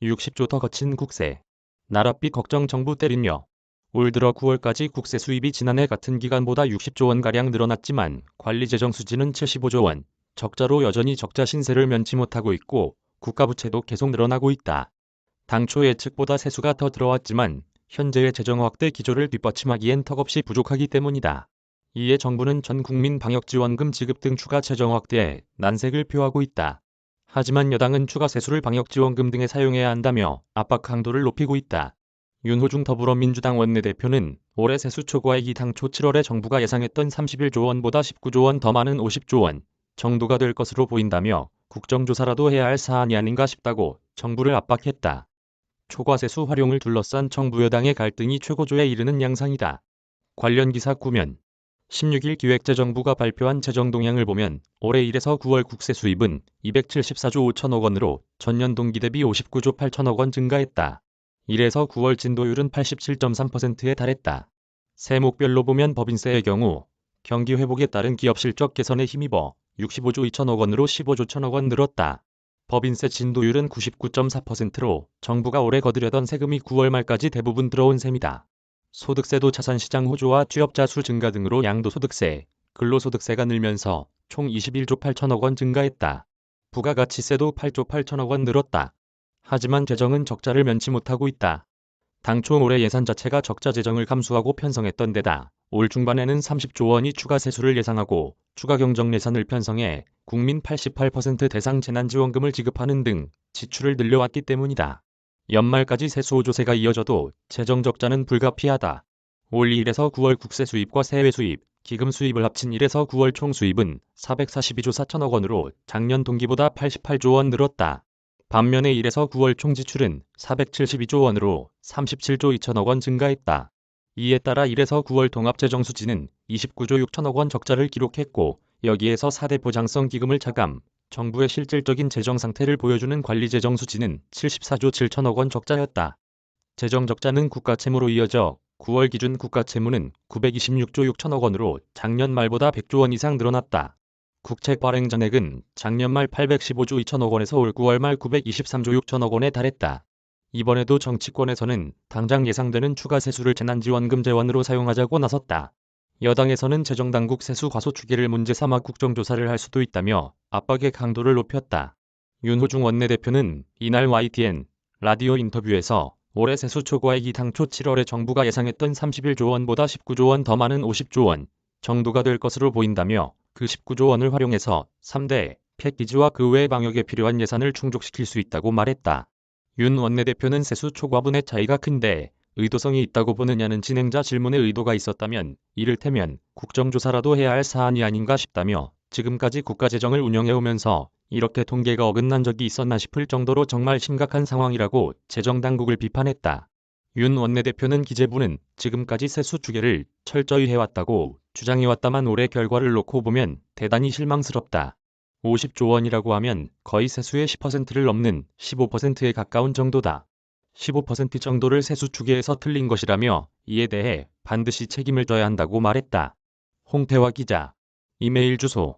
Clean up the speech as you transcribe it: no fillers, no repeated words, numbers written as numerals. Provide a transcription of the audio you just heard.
(60조) 더 거친 국세. 나랏빚 걱정 정부 때리며. 올 들어 9월까지 국세 수입이 지난해 같은 기간보다 60조 원가량 늘어났지만 관리재정 수지는 75조 원, 적자로 여전히 적자 신세를 면치 못하고 있고 국가부채도 계속 늘어나고 있다. 당초 예측보다 세수가 더 들어왔지만 현재의 재정 확대 기조를 뒷받침하기엔 턱없이 부족하기 때문이다. 이에 정부는 전 국민 방역지원금 지급 등 추가 재정 확대에 난색을 표하고 있다. 하지만 여당은 추가 세수를 방역지원금 등에 사용해야 한다며 압박 강도를 높이고 있다. 윤호중 더불어민주당 원내대표는 올해 세수 초과액이 당초 7월에 정부가 예상했던 31조 원보다 19조 원 더 많은 50조 원 정도가 될 것으로 보인다며 국정조사라도 해야 할 사안이 아닌가 싶다고 정부를 압박했다. 초과세수 활용을 둘러싼 정부 여당의 갈등이 최고조에 이르는 양상이다. 관련 기사 구면 16일 기획재정부가 발표한 재정 동향을 보면 올해 1에서 9월 국세 수입은 274조 5천억 원으로 전년 동기 대비 59조 8천억 원 증가했다. 1에서 9월 진도율은 87.3%에 달했다. 세목별로 보면 법인세의 경우 경기 회복에 따른 기업 실적 개선에 힘입어 65조 2천억 원으로 15조 1천억 원 늘었다. 법인세 진도율은 99.4%로 정부가 올해 거두려던 세금이 9월 말까지 대부분 들어온 셈이다. 소득세도 자산시장 호조와 취업자 수 증가 등으로 양도소득세, 근로소득세가 늘면서 총 21조 8천억 원 증가했다. 부가가치세도 8조 8천억 원 늘었다. 하지만 재정은 적자를 면치 못하고 있다. 당초 올해 예산 자체가 적자 재정을 감수하고 편성했던 데다 올 중반에는 30조 원이 추가 세수를 예상하고 추가 경정 예산을 편성해 국민 88% 대상 재난지원금을 지급하는 등 지출을 늘려왔기 때문이다. 연말까지 세수 호조세가 이어져도 재정 적자는 불가피하다. 올 1에서 9월 국세 수입과 세외 수입, 기금 수입을 합친 1에서 9월 총 수입은 442조 4천억 원으로 작년 동기보다 88조 원 늘었다. 반면에 1에서 9월 총 지출은 472조 원으로 37조 2천억 원 증가했다. 이에 따라 1에서 9월 통합재정수지는 29조 6천억 원 적자를 기록했고 여기에서 4대 보장성 기금을 차감, 정부의 실질적인 재정 상태를 보여주는 관리재정 수지는 74조 7천억 원 적자였다. 재정 적자는 국가채무로 이어져 9월 기준 국가채무는 926조 6천억 원으로 작년 말보다 100조 원 이상 늘어났다. 국책 발행 잔액은 작년 말 815조 2천억 원에서 올 9월 말 923조 6천억 원에 달했다. 이번에도 정치권에서는 당장 예상되는 추가 세수를 재난지원금 재원으로 사용하자고 나섰다. 여당에서는 재정당국 세수 과소 추계를 문제 삼아 국정조사를 할 수도 있다며 압박의 강도를 높였다. 윤호중 원내대표는 이날 YTN 라디오 인터뷰에서 올해 세수 초과액이 당초 7월에 정부가 예상했던 31조 원보다 19조 원 더 많은 50조 원 정도가 될 것으로 보인다며 그 19조 원을 활용해서 3대 패키지와 그 외 방역에 필요한 예산을 충족시킬 수 있다고 말했다. 윤 원내대표는 세수 초과분의 차이가 큰데 의도성이 있다고 보느냐는 진행자 질문에 의도가 있었다면 이를테면 국정조사라도 해야 할 사안이 아닌가 싶다며 지금까지 국가재정을 운영해오면서 이렇게 통계가 어긋난 적이 있었나 싶을 정도로 정말 심각한 상황이라고 재정당국을 비판했다. 윤 원내대표는 기재부는 지금까지 세수 추계를 철저히 해왔다고 주장해왔다만 올해 결과를 놓고 보면 대단히 실망스럽다. 50조 원이라고 하면 거의 세수의 10%를 넘는 15%에 가까운 정도다. 15% 정도를 세수 추계에서 틀린 것이라며 이에 대해 반드시 책임을 져야 한다고 말했다. 홍태화 기자. 이메일 주소